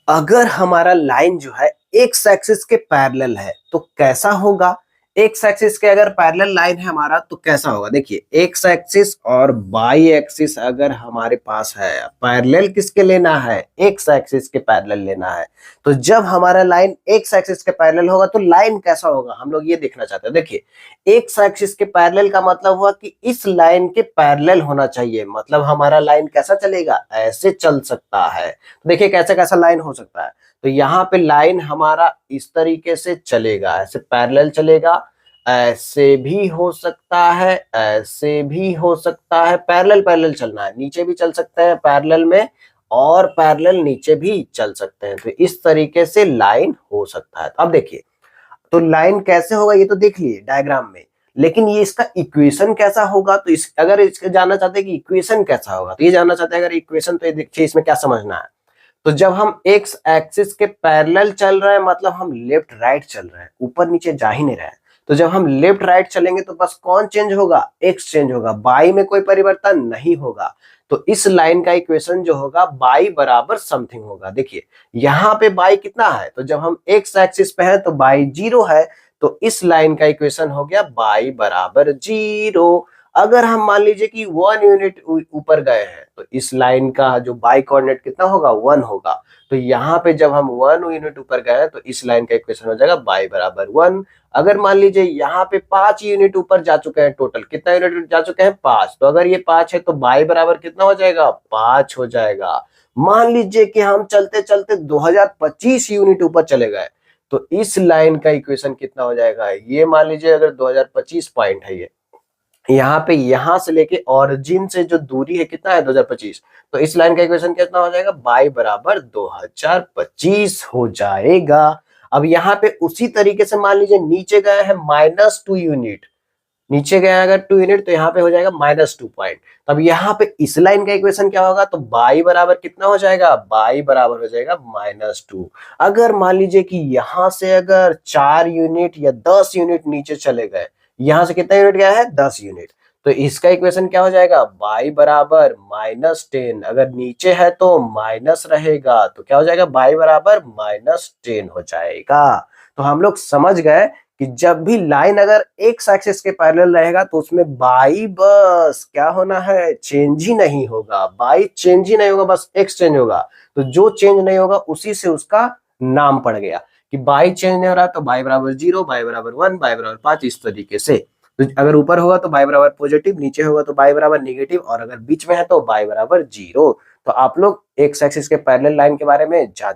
अगर हमारा लाइन जो है एक्स एक्सिस के पैरेलल है तो कैसा होगा। एक्स एक्सिस के अगर पैरेलल लाइन है हमारा तो कैसा होगा। देखिए एक्स एक्सिस और वाई एक्सिस अगर हमारे पास है, पैरेलल किसके लेना है, एक्स एक्सिस के पैरेलल लेना है। तो जब हमारा लाइन एक्स एक्सिस के पैरेलल होगा तो लाइन कैसा होगा हम लोग ये देखना चाहते हैं। देखिए एक्स एक्सिस के पैरेलल का मतलब हुआ कि इस लाइन के पैरेलल होना चाहिए, मतलब हमारा लाइन कैसा चलेगा, ऐसे चल सकता है। देखिए कैसे कैसा लाइन हो सकता है। तो यहाँ पे लाइन हमारा इस तरीके से चलेगा, ऐसे पैरेलल चलेगा, ऐसे भी हो सकता है, ऐसे भी हो सकता है। पैरेलल पैरेलल चलना है, नीचे भी चल सकते हैं पैरेलल में और पैरेलल नीचे भी चल सकते हैं। तो इस तरीके से लाइन हो सकता है। अब देखिए तो लाइन कैसे होगा ये तो देख लिए डायग्राम में, लेकिन ये इसका इक्वेशन कैसा होगा। तो इस अगर इसके जानना चाहते हैं कि इक्वेशन कैसा होगा तो ये जानना चाहते हैं अगर इक्वेशन, तो ये देखिए इसमें क्या समझना है। तो जब हम एक्स एक्सिस के पैरेलल चल रहे हैं मतलब हम लेफ्ट राइट चल रहे हैं, ऊपर नीचे जा ही नहीं रहे हैं। तो जब हम लेफ्ट राइट चलेंगे तो बस कौन चेंज होगा, एक्स चेंज होगा, बाई में कोई परिवर्तन नहीं होगा। तो इस लाइन का इक्वेशन जो होगा बाई बराबर समथिंग होगा। देखिए यहाँ पे बाई कितना है, तो जब हम एक्स एक्सिस पे है तो बाई जीरो है। तो इस लाइन का इक्वेशन हो गया बाई बराबर जीरो। अगर हम मान लीजिए कि 1 यूनिट ऊपर गए हैं तो इस लाइन का जो बाई कोऑर्डिनेट कितना होगा, 1 होगा। तो यहाँ पे जब हम 1 यूनिट ऊपर गए हैं तो इस लाइन का इक्वेशन हो जाएगा बाई बराबर 1। अगर मान लीजिए यहाँ पे 5 यूनिट ऊपर जा चुके हैं, टोटल कितना यूनिट जा चुके हैं, 5। तो अगर ये 5 है तो बाई बराबर कितना हो जाएगा, 5 हो जाएगा। मान लीजिए कि हम चलते चलते 2025 यूनिट ऊपर चले गए तो इस लाइन का इक्वेशन कितना हो जाएगा, ये मान लीजिए अगर 2025 पॉइंट है, ये यहाँ पे यहाँ से लेके ओरिजिन से जो दूरी है कितना है 2025। तो इस लाइन का इक्वेशन कितना हो जाएगा, बाई बराबर 2025 हो जाएगा। अब यहाँ पे उसी तरीके से मान लीजिए नीचे गए हैं -2 यूनिट, नीचे गया अगर 2 यूनिट तो यहाँ पे हो जाएगा -2 पॉइंट। तब यहाँ पे इस लाइन का इक्वेशन क्या होगा, तो बाई बराबर कितना हो जाएगा, बाई बराबर हो जाएगा -2। अगर मान लीजिए कि यहाँ से अगर 4 यूनिट या 10 यूनिट नीचे चले गए, यहाँ से कितना यूनिट गया है, 10 यूनिट। तो इसका इक्वेशन क्या हो जाएगा, बाई बराबर -10। अगर नीचे है तो माइनस रहेगा, तो क्या हो जाएगा, बाई बराबर -10 हो जाएगा। तो हम लोग समझ गए कि जब भी लाइन अगर एक्स एक्सिस के पैरेलल रहेगा तो उसमें बाई बस क्या होना है, चेंज ही नहीं होगा। बाई चेंज ही नहीं होगा, बस एक्स चेंज होगा। तो जो चेंज नहीं होगा उसी से उसका नाम पड़ गया कि बाई चेंज नहीं हो रहा तो बाई बराबर 0, बाई बराबर 1, बाई बराबर 5, इस तरीके से। तो अगर ऊपर होगा तो बाई बराबर पॉजिटिव, नीचे होगा तो बाई बराबर नेगेटिव, और अगर बीच में है तो बाई बराबर 0। तो आप लोग एक्स एक्सिस के पैरेलल लाइन के बारे में जान